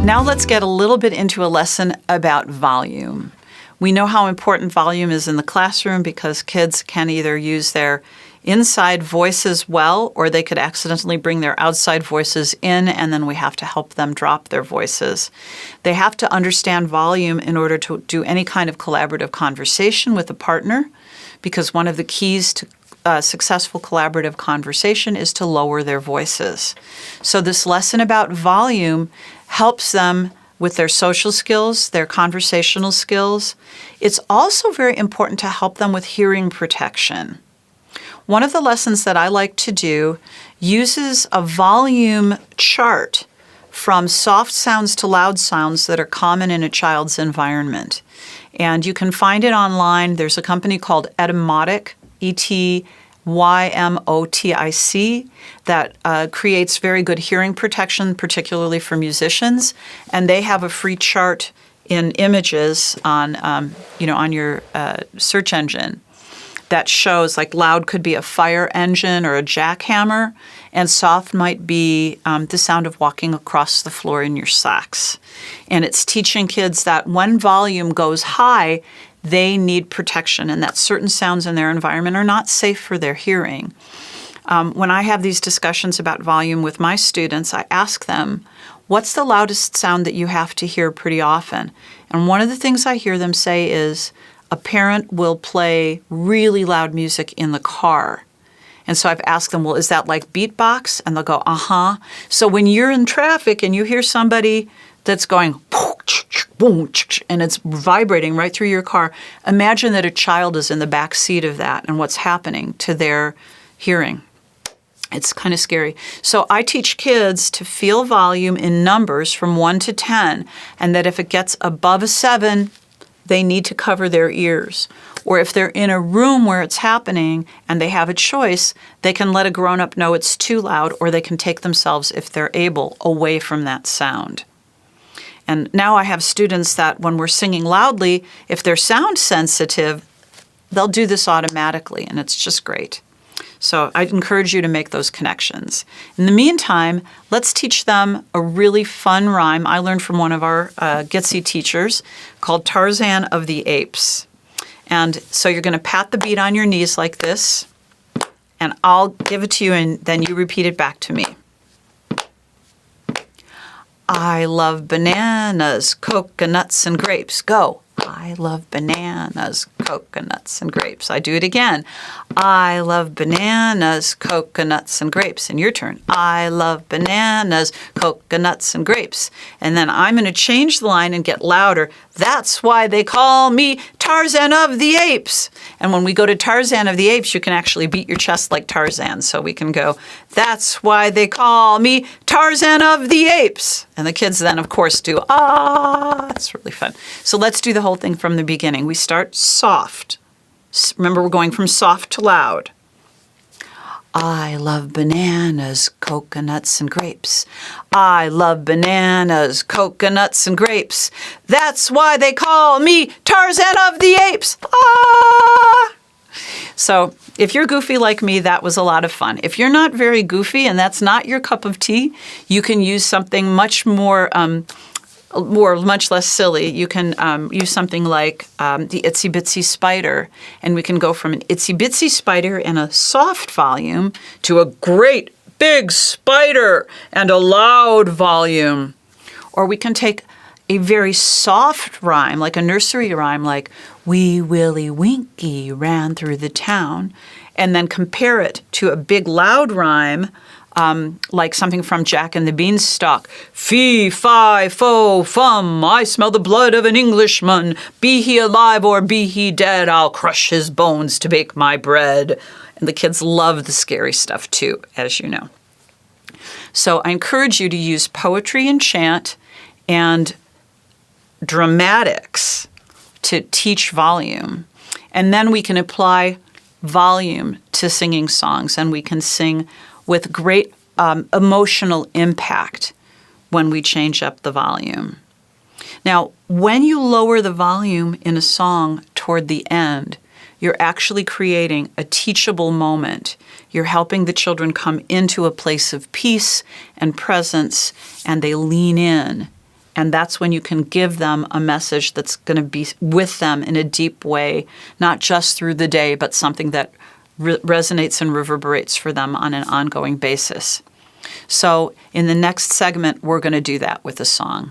Now let's get a little bit into a lesson about volume. We know how important volume is in the classroom because kids can either use their inside voices well, or they could accidentally bring their outside voices in, and then we have to help them drop their voices. They have to understand volume in order to do any kind of collaborative conversation with a partner, because one of the keys to successful collaborative conversation is to lower their voices. So this lesson about volume helps them with their social skills, their conversational skills. It's also very important to help them with hearing protection. One of the lessons that I like to do uses a volume chart from soft sounds to loud sounds that are common in a child's environment. And you can find it online. There's a company called Etymotic, Etymotic, that creates very good hearing protection, particularly for musicians. And they have a free chart in images on your search engine that shows, like, loud could be a fire engine or a jackhammer, and soft might be the sound of walking across the floor in your socks. And it's teaching kids that when volume goes high, they need protection, and that certain sounds in their environment are not safe for their hearing. When I have these discussions about volume with my students, I ask them, what's the loudest sound that you have to hear pretty often? And one of the things I hear them say is, a parent will play really loud music in the car. And so I've asked them, well, is that like beatbox? And they'll go, uh-huh. So when you're in traffic and you hear somebody that's going, and it's vibrating right through your car, imagine that a child is in the back seat of that and what's happening to their hearing. It's kind of scary. So I teach kids to feel volume in numbers from 1 to 10, and that if it gets above a 7, they need to cover their ears. Or if they're in a room where it's happening and they have a choice, they can let a grown-up know it's too loud, or they can take themselves, if they're able, away from that sound. And now I have students that when we're singing loudly, if they're sound sensitive, they'll do this automatically, and it's just great. So I'd encourage you to make those connections. In the meantime, let's teach them a really fun rhyme I learned from one of our Gitsy teachers called Tarzan of the Apes. And so you're going to pat the beat on your knees like this, and I'll give it to you, and then you repeat it back to me. I love bananas, coconuts, and grapes. Go. I love bananas, coconuts, and grapes. I do it again. I love bananas, coconuts, and grapes. And your turn. I love bananas, coconuts, and grapes. And then I'm going to change the line and get louder. That's why they call me Tarzan of the Apes. And when we go to Tarzan of the Apes, you can actually beat your chest like Tarzan. So we can go, that's why they call me Tarzan of the Apes. And the kids then, of course, do, ah. It's really fun. So let's do the whole thing from the beginning. We start soft. Remember, we're going from soft to loud. I love bananas, coconuts, and grapes. I love bananas, coconuts, and grapes. That's why they call me Tarzan of the Apes. Ah! So if you're goofy like me, that was a lot of fun. If you're not very goofy and that's not your cup of tea, you can use something much more much less silly. You can use something like the Itsy Bitsy Spider, and we can go from an Itsy Bitsy Spider in a soft volume to a great big spider and a loud volume. Or we can take a very soft rhyme, like a nursery rhyme, like Wee Willie Winky ran through the town, and then compare it to a big loud rhyme, like something from Jack and the Beanstalk. Fee, fi, fo, fum, I smell the blood of an Englishman. Be he alive or be he dead, I'll crush his bones to bake my bread. And the kids love the scary stuff too, as you know. So I encourage you to use poetry and chant and dramatics to teach volume. And then we can apply volume to singing songs, and we can sing with great emotional impact when we change up the volume. Now, when you lower the volume in a song toward the end, you're actually creating a teachable moment. You're helping the children come into a place of peace and presence, and they lean in And that's when you can give them a message that's going to be with them in a deep way, not just through the day, but something that resonates and reverberates for them on an ongoing basis. So in the next segment, we're going to do that with a song.